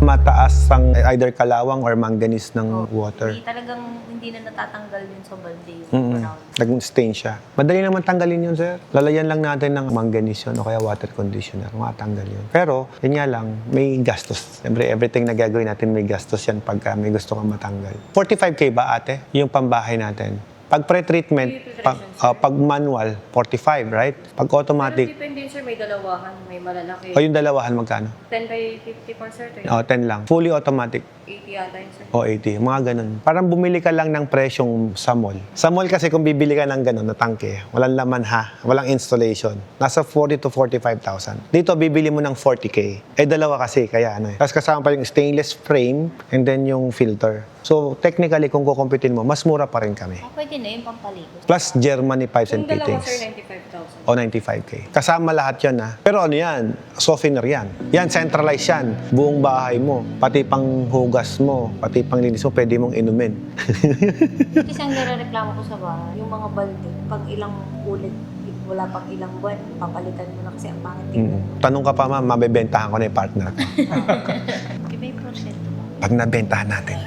mataas ang either kalawang or manganese ng water. Hindi na natatanggal yun sa balde. Nag-stain siya. Madali naman tanggalin yun, sir. Lalayan lang natin ng manganese yun o kaya water conditioner. Matanggal yun. Pero, yun nga lang, may gastos. Siyempre, everything na gagawin natin may gastos yan pagka may gusto kang matanggal. 45K ba, ate? Yung pambahay natin. Pag pre-treatment, pag manual, 45, right? Pag automatic, Pero depende yun, sir. May dalawahan, may malalaki. o yung dalawahan magkano? 10 by 50 pa, sir. O, 10 lang. Fully automatic. 80 yata yun, sir. O 80, mga ganun. Parang bumili ka lang ng presyong sa mall. Sa mall kasi kung bibili ka ng ganun na tangke, walang laman ha, walang installation. Nasa 40 to 45,000. Dito bibili mo ng 40K. Eh dalawa kasi, kaya ano eh. Tapos kasama pa yung stainless frame and then yung filter. So technically kung kukumpitin mo, mas mura pa rin kami. Pwede na yun, pampaligo. Plus Germany pipes and Yung dalawa, fittings. sir, 95,000. O 95K. Kasama lahat yan ha. Pero ano yan? Softener yan. Yan, centralized yan. Buong bahay mo. Pati pang hugas mo. Pati pang linis mo, pwede mong inumin. Kasi ang nare-reklamo ko sa bahay, yung mga balde, pag ilang ulit, wala pang ilang buwan, papalitan mo na kasi ang pangit tingnan. Tanong ka pa ma'am, mabebentahan ko na yung partner ko. Iba yung porsyento mo. Pag nabentahan natin,